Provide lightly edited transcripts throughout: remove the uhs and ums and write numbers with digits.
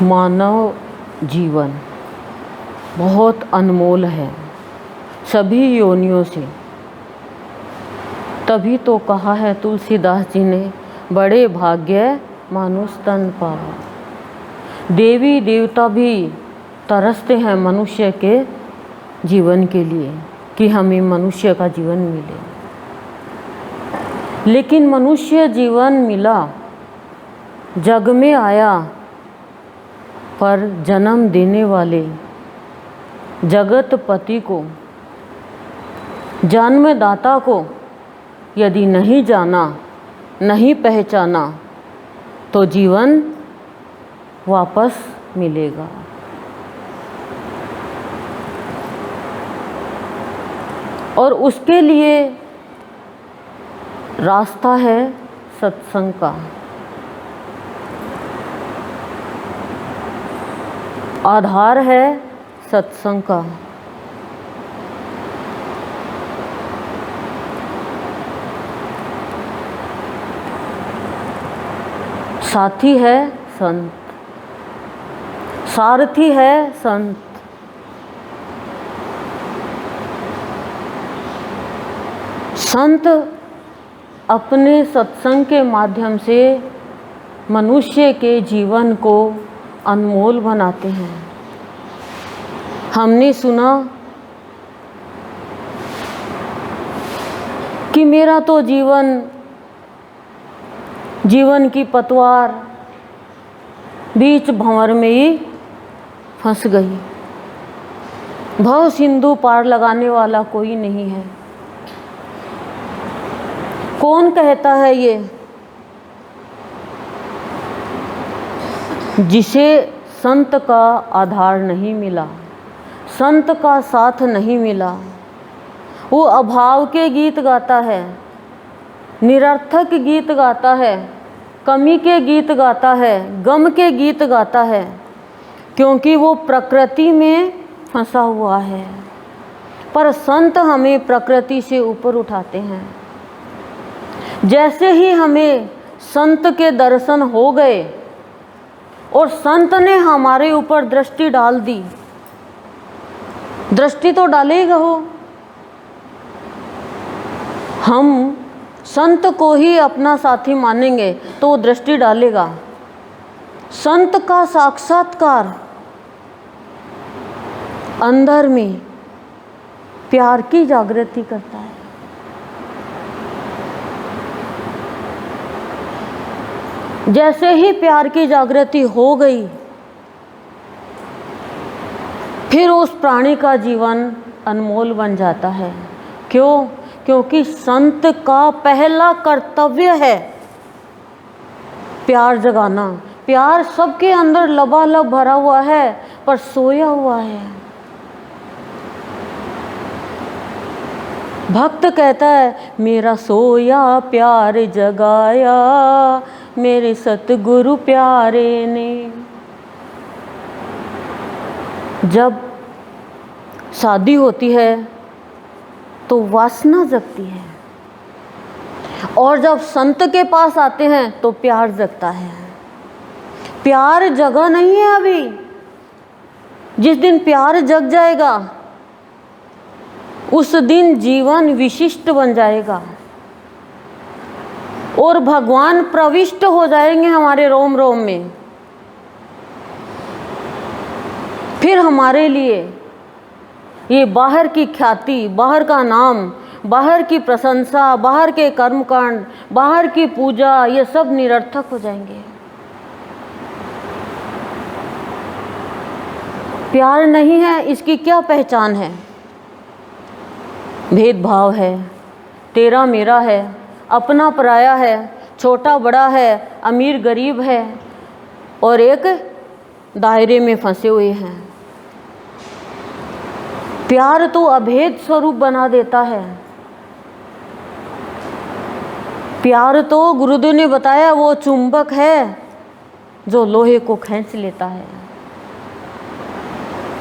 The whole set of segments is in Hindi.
मानव जीवन बहुत अनमोल है सभी योनियों से। तभी तो कहा है तुलसीदास जी ने, बड़े भाग्य मानुष तन पावा। देवी देवता भी तरसते हैं मनुष्य के जीवन के लिए कि हमें मनुष्य का जीवन मिले, लेकिन मनुष्य जीवन मिला, जग में आया, पर जन्म देने वाले जगतपति को, जन्मदाता को यदि नहीं जाना, नहीं पहचाना, तो जीवन वापस मिलेगा। और उसके लिए रास्ता है सत्संग का, आधार है सत्संग का। साथी है संत, सारथी है संत। संत अपने सत्संग के माध्यम से मनुष्य के जीवन को अनमोल बनाते हैं। हमने सुना कि मेरा तो जीवन की पतवार बीच भंवर में ही फंस गई, भव सिंधु पार लगाने वाला कोई नहीं है। कौन कहता है ये? जिसे संत का आधार नहीं मिला, संत का साथ नहीं मिला, वो अभाव के गीत गाता है, निरर्थक गीत गाता है, कमी के गीत गाता है, गम के गीत गाता है, क्योंकि वो प्रकृति में फंसा हुआ है। पर संत हमें प्रकृति से ऊपर उठाते हैं। जैसे ही हमें संत के दर्शन हो गए और संत ने हमारे ऊपर दृष्टि डाल दी, दृष्टि तो डालेगा हो, हम संत को ही अपना साथी मानेंगे तो वो दृष्टि डालेगा। संत का साक्षात्कार अंदर में प्यार की जागृति करता है। जैसे ही प्यार की जागृति हो गई, फिर उस प्राणी का जीवन अनमोल बन जाता है। क्यों? क्योंकि संत का पहला कर्तव्य है प्यार जगाना। प्यार सबके अंदर लबालब भरा हुआ है, पर सोया हुआ है। भक्त कहता है, मेरा सोया प्यार जगाया मेरे सतगुरु प्यारे ने। जब शादी होती है तो वासना जगती है, और जब संत के पास आते हैं तो प्यार जगता है। प्यार जगा नहीं है अभी। जिस दिन प्यार जग जाएगा उस दिन जीवन विशिष्ट बन जाएगा और भगवान प्रविष्ट हो जाएंगे हमारे रोम रोम में। फिर हमारे लिए ये बाहर की ख्याति, बाहर का नाम, बाहर की प्रशंसा, बाहर के कर्मकांड, बाहर की पूजा, ये सब निरर्थक हो जाएंगे। प्यार नहीं है, इसकी क्या पहचान है? भेदभाव है, तेरा मेरा है, अपना पराया है, छोटा बड़ा है, अमीर गरीब है, और एक दायरे में फंसे हुए हैं। प्यार तो अभेद स्वरूप बना देता है। प्यार तो गुरुदेव ने बताया वो चुंबक है जो लोहे को खींच लेता है,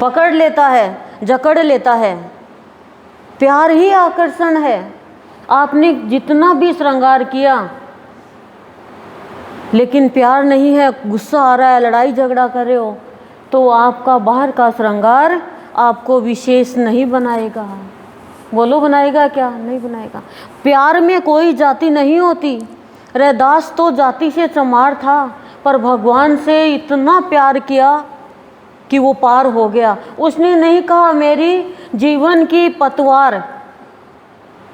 पकड़ लेता है, जकड़ लेता है। प्यार ही आकर्षण है। आपने जितना भी श्रृंगार किया, लेकिन प्यार नहीं है, गुस्सा आ रहा है, लड़ाई झगड़ा कर रहे हो, तो आपका बाहर का श्रृंगार आपको विशेष नहीं बनाएगा। बोलो बनाएगा क्या? नहीं बनाएगा। प्यार में कोई जाति नहीं होती। रैदास तो जाति से चमार था, पर भगवान से इतना प्यार किया कि वो पार हो गया। उसने नहीं कहा मेरी जीवन की पतवार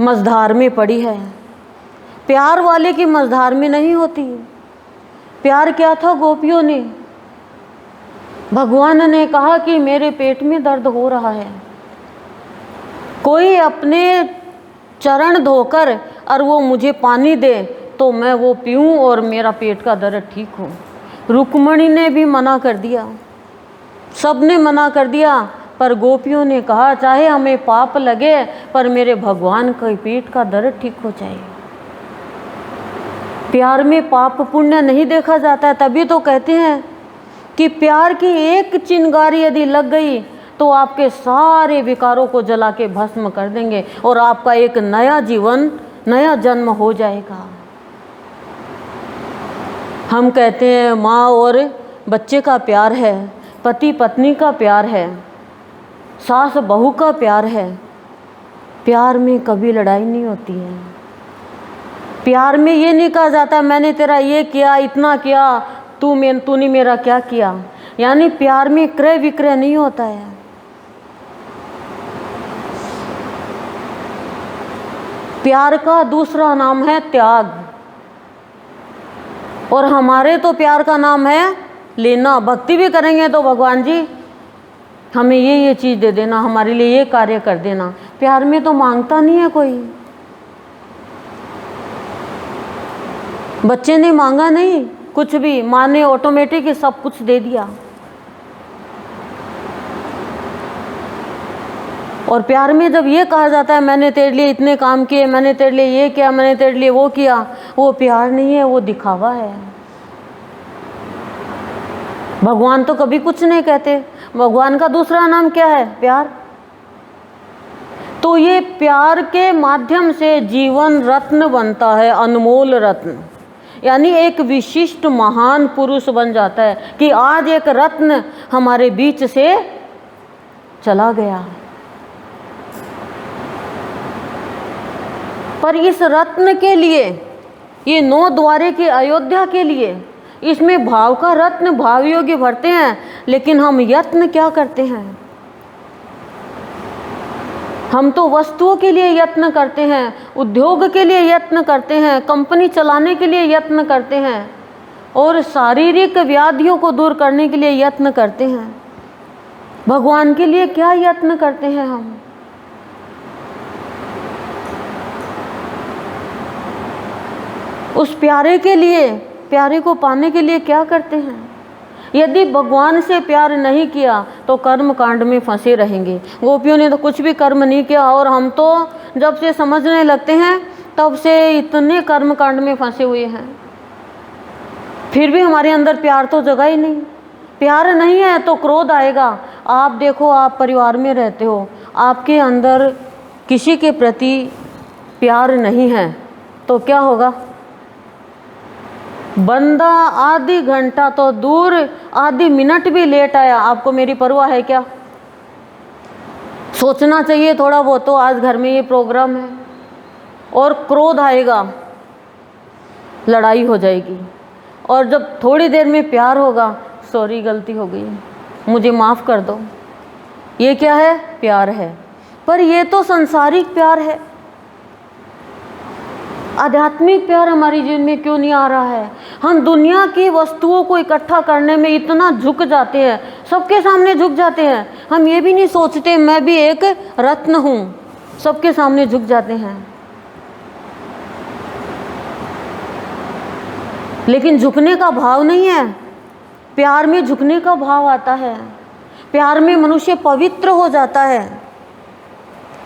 मझधार में पड़ी है। प्यार वाले की मझधार में नहीं होती। प्यार क्या था गोपियों ने? भगवान ने कहा कि मेरे पेट में दर्द हो रहा है, कोई अपने चरण धोकर और वो मुझे पानी दे तो मैं वो पीऊँ और मेरा पेट का दर्द ठीक हो। रुक्मणी ने भी मना कर दिया, सब ने मना कर दिया, पर गोपियों ने कहा चाहे हमें पाप लगे पर मेरे भगवान के पेट का दर्द ठीक हो जाए। प्यार में पाप पुण्य नहीं देखा जाता है। तभी तो कहते हैं कि प्यार की एक चिंगारी यदि लग गई तो आपके सारे विकारों को जला के भस्म कर देंगे और आपका एक नया जीवन, नया जन्म हो जाएगा। हम कहते हैं माँ और बच्चे का प्यार है, पति पत्नी का प्यार है, सास बहू का प्यार है। प्यार में कभी लड़ाई नहीं होती है। प्यार में ये नहीं कहा जाता मैंने तेरा ये किया, इतना किया, तूने मेरा क्या किया। यानी प्यार में क्रय विक्रय नहीं होता है। प्यार का दूसरा नाम है त्याग, और हमारे तो प्यार का नाम है लेना। भक्ति भी करेंगे तो भगवान जी हमें ये चीज़ दे देना, हमारे लिए ये कार्य कर देना। प्यार में तो मांगता नहीं है कोई। बच्चे ने मांगा नहीं कुछ भी, माँ ने ऑटोमेटिक ही सब कुछ दे दिया। और प्यार में जब ये कहा जाता है मैंने तेरे लिए इतने काम किए, मैंने तेरे लिए ये किया, मैंने तेरे लिए वो किया, वो प्यार नहीं है, वो दिखावा है। भगवान तो कभी कुछ नहीं कहते। भगवान का दूसरा नाम क्या है? प्यार। तो ये प्यार के माध्यम से जीवन रत्न बनता है, अनमोल रत्न। यानी एक विशिष्ट महान पुरुष बन जाता है कि आज एक रत्न हमारे बीच से चला गया। पर इस रत्न के लिए, ये 9 द्वारे की अयोध्या के लिए, इसमें भाव का रत्न भाव योग्य भरते हैं, लेकिन हम यत्न क्या करते हैं? हम तो वस्तुओं के लिए यत्न करते हैं, उद्योग के लिए यत्न करते हैं, कंपनी चलाने के लिए यत्न करते हैं, और शारीरिक व्याधियों को दूर करने के लिए यत्न करते हैं। भगवान के लिए क्या यत्न करते हैं हम? उस प्यारे के लिए, प्यारे को पाने के लिए क्या करते हैं? यदि भगवान से प्यार नहीं किया तो कर्म कांड में फंसे रहेंगे। गोपियों ने तो कुछ भी कर्म नहीं किया, और हम तो जब से समझने लगते हैं तब से इतने कर्म कांड में फंसे हुए हैं, फिर भी हमारे अंदर प्यार तो जगा ही नहीं। प्यार नहीं है तो क्रोध आएगा। आप देखो, आप परिवार में रहते हो, आपके अंदर किसी के प्रति प्यार नहीं है तो क्या होगा? बंदा आधी घंटा तो दूर, आधी मिनट भी लेट आया, आपको मेरी परवाह है क्या? सोचना चाहिए थोड़ा बहुत तो, आज घर में ये प्रोग्राम है, और क्रोध आएगा, लड़ाई हो जाएगी। और जब थोड़ी देर में प्यार होगा, सॉरी गलती हो गई, मुझे माफ़ कर दो। ये क्या है? प्यार है। पर ये तो सांसारिक प्यार है। आध्यात्मिक प्यार हमारे जीवन में क्यों नहीं आ रहा है? हम दुनिया की वस्तुओं को इकट्ठा करने में इतना झुक जाते हैं, सबके सामने झुक जाते हैं। हम ये भी नहीं सोचते मैं भी एक रत्न हूँ, सबके सामने झुक जाते हैं। लेकिन झुकने का भाव नहीं है। प्यार में झुकने का भाव आता है। प्यार में मनुष्य पवित्र हो जाता है।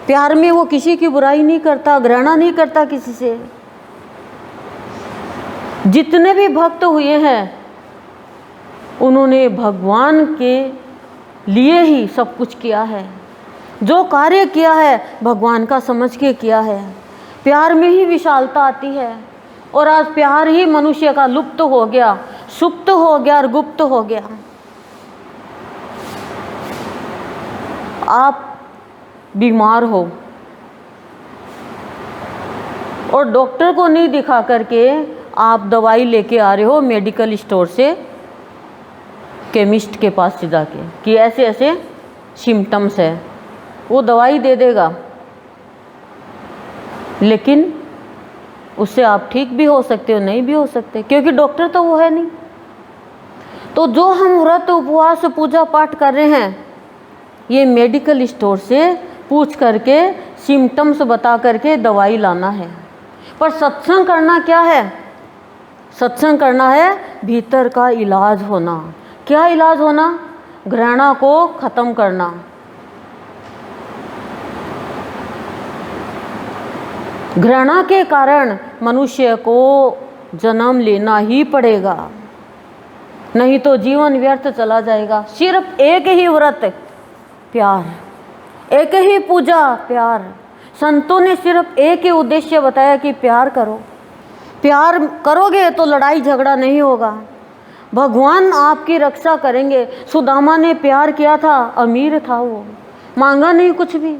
प्यार में वो किसी की बुराई नहीं करता, घृणा नहीं करता किसी से। जितने भी भक्त हुए हैं उन्होंने भगवान के लिए ही सब कुछ किया है। जो कार्य किया है भगवान का समझ के किया है। प्यार में ही विशालता आती है। और आज प्यार ही मनुष्य का लुप्त हो गया, सुप्त हो गया और गुप्त हो गया। आप बीमार हो और डॉक्टर को नहीं दिखा करके आप दवाई लेके आ रहे हो मेडिकल स्टोर से, केमिस्ट के पास से जाके कि ऐसे ऐसे सिम्टम्स है, वो दवाई दे देगा, लेकिन उससे आप ठीक भी हो सकते हो, नहीं भी हो सकते, क्योंकि डॉक्टर तो वो है नहीं। तो जो हम व्रत उपवास पूजा पाठ कर रहे हैं, ये मेडिकल स्टोर से पूछ करके सिम्टम्स बता करके दवाई लाना है। पर सत्संग करना क्या है? सत्संग करना है भीतर का इलाज होना। क्या इलाज होना? घृणा को खत्म करना। घृणा के कारण मनुष्य को जन्म लेना ही पड़ेगा, नहीं तो जीवन व्यर्थ चला जाएगा। सिर्फ एक ही व्रत प्यार, एक ही पूजा प्यार। संतों ने सिर्फ एक ही उद्देश्य बताया कि प्यार करो। प्यार करोगे तो लड़ाई झगड़ा नहीं होगा, भगवान आपकी रक्षा करेंगे। सुदामा ने प्यार किया था, अमीर था, वो मांगा नहीं कुछ भी,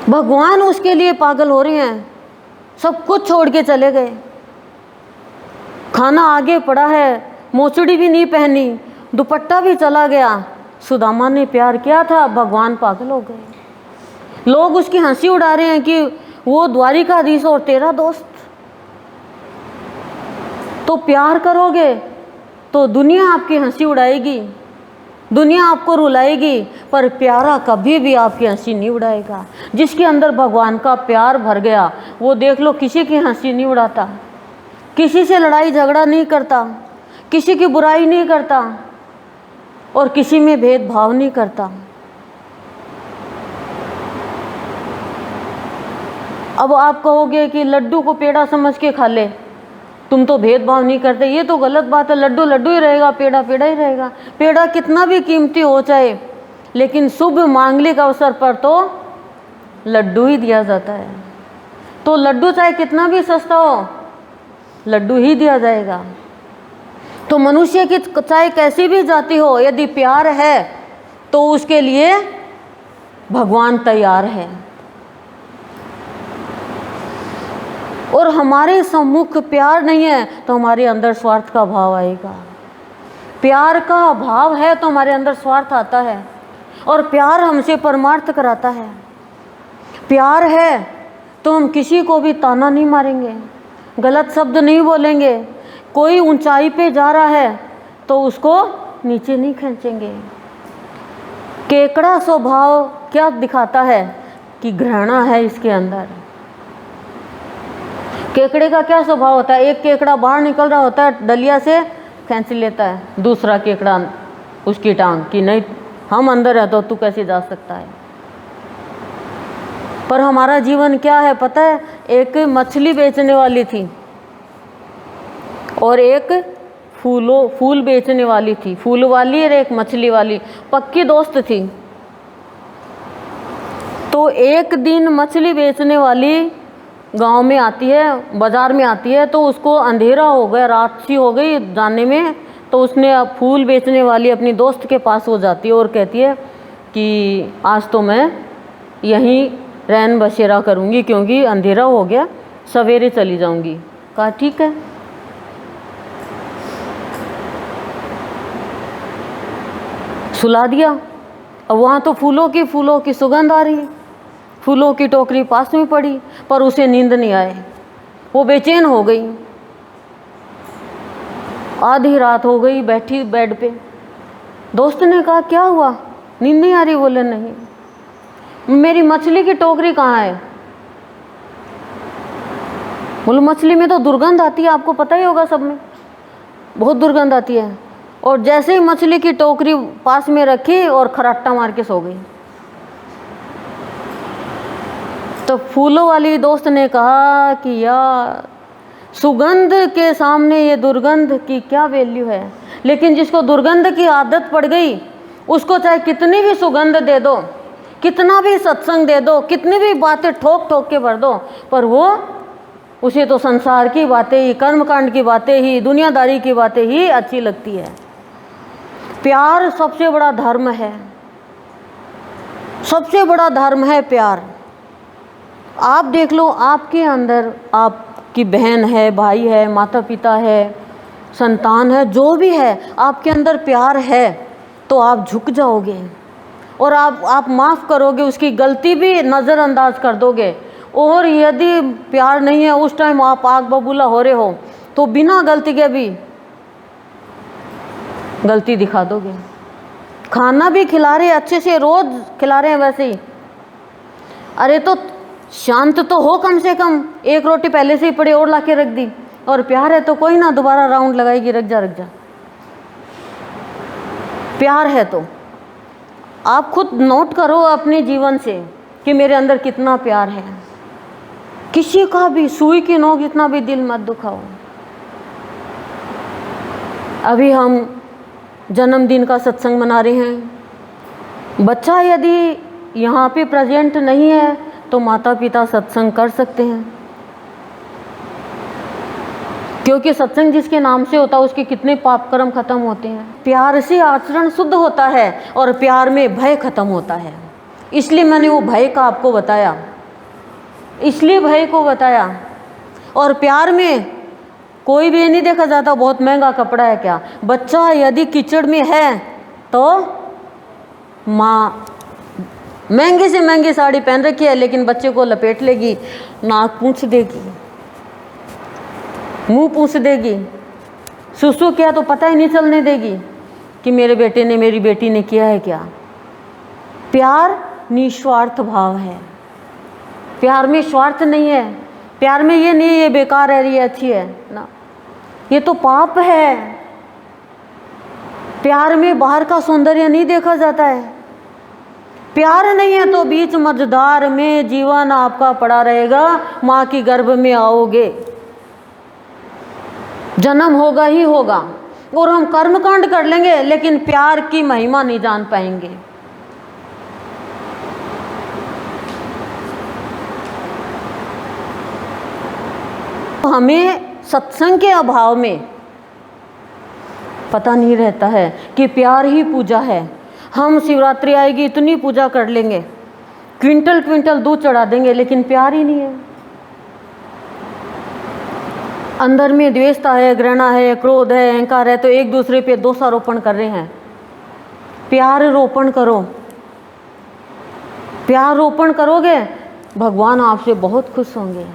भगवान उसके लिए पागल हो रहे हैं, सब कुछ छोड़ के चले गए। खाना आगे पड़ा है, मोचड़ी भी नहीं पहनी, दुपट्टा भी चला गया। सुदामा ने प्यार किया था, भगवान पागल हो गए। लोग उसकी हंसी उड़ा रहे हैं कि वो द्वारिकाधीश और तेरा दोस्त। तो प्यार करोगे तो दुनिया आपकी हंसी उड़ाएगी, दुनिया आपको रुलाएगी, पर प्यारा कभी भी आपकी हंसी नहीं उड़ाएगा। जिसके अंदर भगवान का प्यार भर गया, वो देख लो किसी की हंसी नहीं उड़ाता, किसी से लड़ाई झगड़ा नहीं करता, किसी की बुराई नहीं करता और किसी में भेदभाव नहीं करता। अब आप कहोगे कि लड्डू को पेड़ा समझ के खा ले, तुम तो भेदभाव नहीं करते, ये तो गलत बात है। लड्डू लड्डू ही रहेगा, पेड़ा पेड़ा ही रहेगा। पेड़ा कितना भी कीमती हो चाहे, लेकिन शुभ मांगलिक अवसर पर तो लड्डू ही दिया जाता है। तो लड्डू चाहे कितना भी सस्ता हो, लड्डू ही दिया जाएगा। तो मनुष्य की चाहे कैसी भी जाति हो, यदि प्यार है तो उसके लिए भगवान तैयार है। और हमारे सम्मुख प्यार नहीं है तो हमारे अंदर स्वार्थ का भाव आएगा। प्यार का भाव है तो हमारे अंदर स्वार्थ आता है, और प्यार हमसे परमार्थ कराता है। प्यार है तो हम किसी को भी ताना नहीं मारेंगे, गलत शब्द नहीं बोलेंगे। कोई ऊंचाई पे जा रहा है तो उसको नीचे नहीं खींचेंगे। केकड़ा स्वभाव क्या दिखाता है? कि घृणा है इसके अंदर। केकड़े का क्या स्वभाव होता है? एक केकड़ा बाहर निकल रहा होता है, डलिया से खींच लेता है दूसरा केकड़ा उसकी टांग, कि नहीं हम अंदर है तो तू कैसे जा सकता है। पर हमारा जीवन क्या है पता है? एक मछली बेचने वाली थी और एक फूल बेचने वाली थी। फूल वाली और एक मछली वाली पक्की दोस्त थी। तो एक दिन मछली बेचने वाली गांव में आती है, बाज़ार में आती है, तो उसको अंधेरा हो गया, रात सी हो गई जाने में। तो उसने फूल बेचने वाली अपनी दोस्त के पास हो जाती है और कहती है कि आज तो मैं यहीं रैन बसेरा करूँगी क्योंकि अंधेरा हो गया, सवेरे चली जाऊँगी। कहा ठीक है। सुला दिया। अब वहाँ तो फूलों की सुगंध आ रही है, फूलों की टोकरी पास में पड़ी, पर उसे नींद नहीं आए, वो बेचैन हो गई। आधी रात हो गई, बैठी बेड पे। दोस्त ने कहा क्या हुआ, नींद नहीं आ रही? बोले नहीं। मेरी मछली की टोकरी कहाँ है? बोले मछली में तो दुर्गंध आती है, आपको पता ही होगा, सब में बहुत दुर्गंध आती है। और जैसे ही मछली की टोकरी पास में रखी और खराटा मार के सो गई। तो फूलों वाली दोस्त ने कहा कि यार सुगंध के सामने ये दुर्गंध की क्या वैल्यू है। लेकिन जिसको दुर्गंध की आदत पड़ गई, उसको चाहे कितनी भी सुगंध दे दो, कितना भी सत्संग दे दो, कितनी भी बातें ठोक ठोक के भर दो, पर वो उसे तो संसार की बातें ही, कर्मकांड की बातें ही, दुनियादारी की बातें ही अच्छी लगती है। प्यार सबसे बड़ा धर्म है, सबसे बड़ा धर्म है प्यार। आप देख लो, आपके अंदर आपकी बहन है, भाई है, माता पिता है, संतान है, जो भी है, आपके अंदर प्यार है तो आप झुक जाओगे और आप माफ़ करोगे, उसकी गलती भी नज़रअंदाज कर दोगे। और यदि प्यार नहीं है, उस टाइम आप आग बबूला हो रहे हो, तो बिना गलती के भी गलती दिखा दोगे। खाना भी खिला रहे अच्छे से, रोज़ खिला रहे हैं वैसे ही, अरे तो शांत तो हो, कम से कम एक रोटी पहले से ही पड़ी और ला के रख दी। और प्यार है तो कोई ना दोबारा राउंड लगाएगी, रख जा रख जा। प्यार है तो आप खुद नोट करो अपने जीवन से कि मेरे अंदर कितना प्यार है। किसी का भी सुई की नोक इतना भी दिल मत दुखाओ। अभी हम जन्मदिन का सत्संग मना रहे हैं। बच्चा यदि यहाँ पे प्रेजेंट नहीं है तो माता पिता सत्संग कर सकते हैं, क्योंकि सत्संग जिसके नाम से होता है उसके कितने पाप कर्म खत्म होते हैं। प्यार से आचरण शुद्ध होता है और प्यार में भय खत्म होता है। इसलिए मैंने वो भय का आपको बताया, इसलिए भय को बताया। और प्यार में कोई भी नहीं देखा जाता बहुत महंगा कपड़ा है क्या। बच्चा यदि कीचड़ में है तो माँ महंगे से महंगी साड़ी पहन रखी है, लेकिन बच्चे को लपेट लेगी, नाक पूंछ देगी, मुंह पूछ देगी, सुसु किया तो पता ही नहीं चलने देगी कि मेरे बेटे ने, मेरी बेटी ने किया है क्या। प्यार निस्वार्थ भाव है, प्यार में स्वार्थ नहीं है। प्यार में ये नहीं ये बेकार है, ये अच्छी है ना, ये तो पाप है। प्यार में बाहर का सौंदर्य नहीं देखा जाता है। प्यार नहीं है तो बीच मझधार में जीवन आपका पड़ा रहेगा, माँ की गर्भ में आओगे, जन्म होगा ही होगा और हम कर्मकांड कर लेंगे, लेकिन प्यार की महिमा नहीं जान पाएंगे। हमें सत्संग के अभाव में पता नहीं रहता है कि प्यार ही पूजा है। हम शिवरात्रि आएगी इतनी पूजा कर लेंगे, क्विंटल क्विंटल दूध चढ़ा देंगे, लेकिन प्यार ही नहीं है। अंदर में द्वेषता है, घृणा है, क्रोध है, अहंकार है, तो एक दूसरे पे दोषारोपण कर रहे हैं। प्यार रोपण करो, प्यार रोपण करोगे भगवान आपसे बहुत खुश होंगे।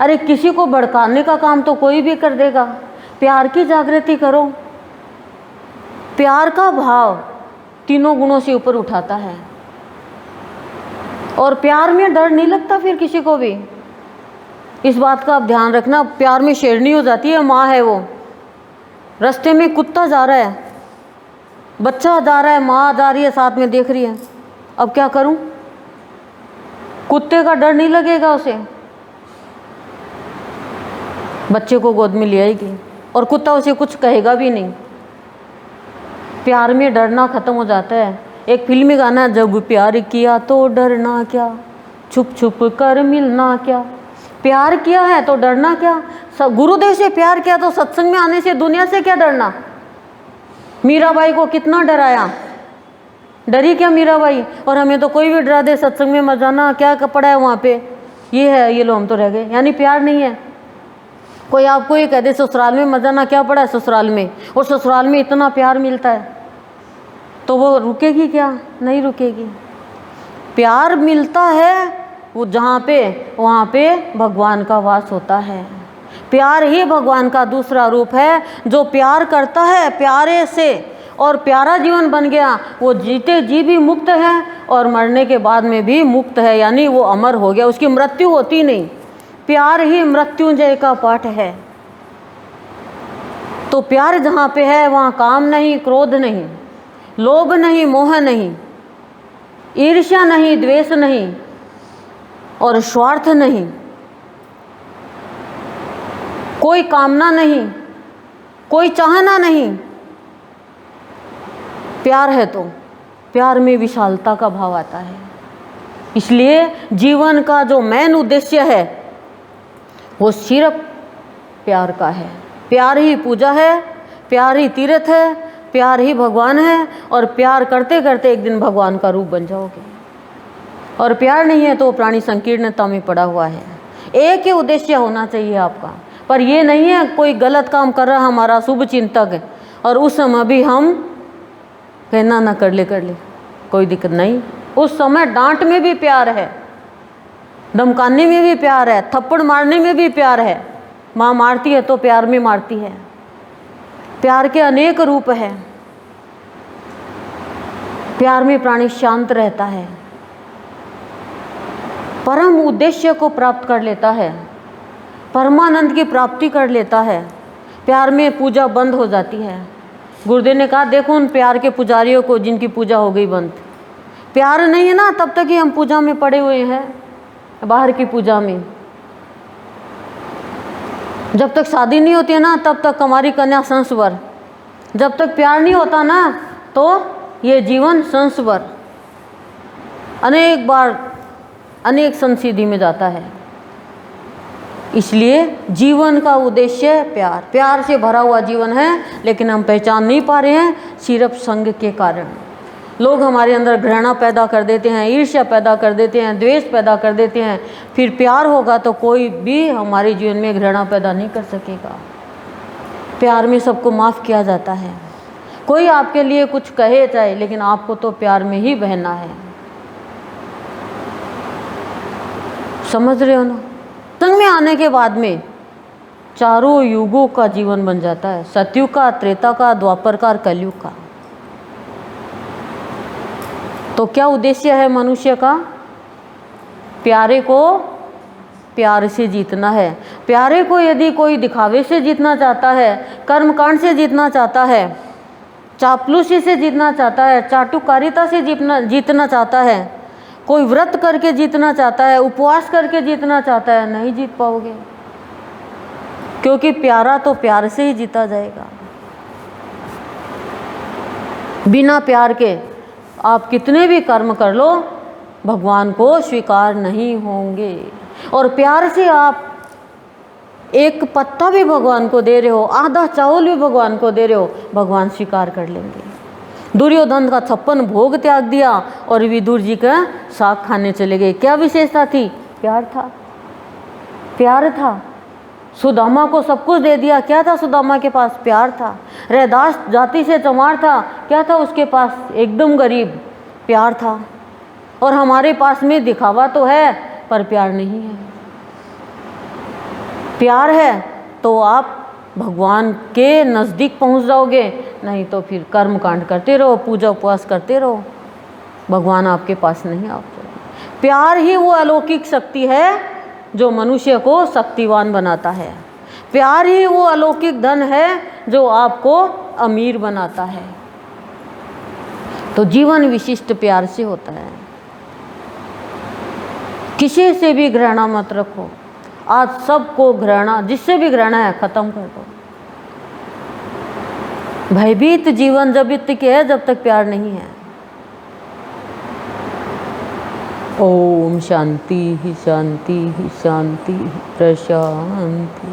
अरे किसी को भड़काने का काम तो कोई भी कर देगा, प्यार की जागृति करो। प्यार का भाव तीनों गुणों से ऊपर उठाता है और प्यार में डर नहीं लगता फिर किसी को भी। इस बात का आप ध्यान रखना। प्यार में शेरनी हो जाती है, माँ है वो, रास्ते में कुत्ता जा रहा है, बच्चा जा रहा है, माँ जा रही है साथ में देख रही है, अब क्या करूं। कुत्ते का डर नहीं लगेगा उसे, बच्चे को गोद में ले आएगी और कुत्ता उसे कुछ कहेगा भी नहीं। प्यार में डरना खत्म हो जाता है। एक फिल्मी गाना है, जब प्यार किया तो डरना क्या, छुप छुप कर मिलना क्या। प्यार किया है तो डरना क्या। गुरुदेव से प्यार किया तो सत्संग में आने से दुनिया से क्या डरना। मीराबाई को कितना डराया, डरी क्या मीराबाई। और हमें तो कोई भी डरा दे सत्संग में मत जाना, क्या पड़ा है वहाँ पे, ये है, ये लो हम तो रह गए। यानी प्यार नहीं है। कोई आपको ये कह दे ससुराल में मत जाना, क्या पड़ा है ससुराल में, और ससुराल में इतना प्यार मिलता है, तो वो रुकेगी क्या, नहीं रुकेगी। प्यार मिलता है वो जहाँ पे, वहाँ पे भगवान का वास होता है। प्यार ही भगवान का दूसरा रूप है। जो प्यार करता है प्यारे से और प्यारा जीवन बन गया, वो जीते जी भी मुक्त है और मरने के बाद में भी मुक्त है, यानी वो अमर हो गया, उसकी मृत्यु होती नहीं। प्यार ही मृत्युंजय का पाठ है। तो प्यार जहाँ पे है वहाँ काम नहीं, क्रोध नहीं, लोभ नहीं, मोह नहीं, ईर्ष्या नहीं, द्वेष नहीं और स्वार्थ नहीं, कोई कामना नहीं, कोई चाहना नहीं। प्यार है तो प्यार में विशालता का भाव आता है। इसलिए जीवन का जो मेन उद्देश्य है वो सिर्फ प्यार का है। प्यार ही पूजा है, प्यार ही तीर्थ है, प्यार ही भगवान है। और प्यार करते करते एक दिन भगवान का रूप बन जाओगे। और प्यार नहीं है तो प्राणी संकीर्णता में पड़ा हुआ है। एक ही उद्देश्य होना चाहिए आपका, पर ये नहीं है कोई गलत काम कर रहा हमारा शुभ चिंतक है और उस समय भी हम कहना ना कर ले कोई दिक्कत नहीं। उस समय डांट में भी प्यार है, धमकाने में भी प्यार है, थप्पड़ मारने में भी प्यार है। माँ मारती है तो प्यार में मारती है। प्यार के अनेक रूप हैं। प्यार में प्राणी शांत रहता है, परम उद्देश्य को प्राप्त कर लेता है, परमानंद की प्राप्ति कर लेता है। प्यार में पूजा बंद हो जाती है। गुरुदेव ने कहा देखो उन प्यार के पुजारियों को जिनकी पूजा हो गई बंद। प्यार नहीं है ना तब तक ही हम पूजा में पड़े हुए हैं, बाहर की पूजा में। जब तक शादी नहीं होती है ना तब तक हमारी कन्या संस्वर। जब तक प्यार नहीं होता ना तो ये जीवन संस्वर अनेक बार अनेक संसिद्धि में जाता है। इसलिए जीवन का उद्देश्य प्यार, प्यार से भरा हुआ जीवन है, लेकिन हम पहचान नहीं पा रहे हैं सिर्फ संग के कारण। लोग हमारे अंदर घृणा पैदा कर देते हैं, ईर्ष्या पैदा कर देते हैं, द्वेष पैदा कर देते हैं। फिर प्यार होगा तो कोई भी हमारे जीवन में घृणा पैदा नहीं कर सकेगा। प्यार में सबको माफ़ किया जाता है। कोई आपके लिए कुछ कहे चाहे, लेकिन आपको तो प्यार में ही बहना है। समझ रहे हो ना? संग में आने के बाद में चारों युगों का जीवन बन जाता है, सतयुग का, त्रेता का, द्वापर का और कलयुग का। तो क्या उद्देश्य है मनुष्य का? प्यारे को प्यार से जीतना है। प्यारे को यदि कोई दिखावे से जीतना चाहता है, कर्मकांड से जीतना चाहता है, चापलूसी से जीतना चाहता है, चाटुकारिता से जीतना चाहता है, कोई व्रत करके जीतना चाहता है, उपवास करके जीतना चाहता है, नहीं जीत पाओगे। क्योंकि प्यारा तो प्यार से ही जीता जाएगा। बिना प्यार के आप कितने भी कर्म कर लो भगवान को स्वीकार नहीं होंगे। और प्यार से आप एक पत्ता भी भगवान को दे रहे हो, आधा चावल भी भगवान को दे रहे हो, भगवान स्वीकार कर लेंगे। दुर्योधन का 56 भोग त्याग दिया और विदुर जी का साग खाने चले गए। क्या विशेषता थी? प्यार था, प्यार था। सुदामा को सब कुछ दे दिया। क्या था सुदामा के पास? प्यार था। रैदास जाति से चमार था। क्या था उसके पास? एकदम गरीब। प्यार था। और हमारे पास में दिखावा तो है पर प्यार नहीं है। प्यार है तो आप भगवान के नज़दीक पहुंच जाओगे, नहीं तो फिर कर्म कांड करते रहो, पूजा उपवास करते रहो, भगवान आपके पास नहीं आते। प्यार ही वो अलौकिक शक्ति है जो मनुष्य को शक्तिवान बनाता है। प्यार ही वो अलौकिक धन है जो आपको अमीर बनाता है। तो जीवन विशिष्ट प्यार से होता है। किसी से भी घृणा मत रखो। आज सबको घृणा, जिससे भी घृणा है खत्म कर दो। भयभीत जीवन जब तक है जब तक प्यार नहीं है। ओम शांति ही शांति ही शांति ही प्रशांति।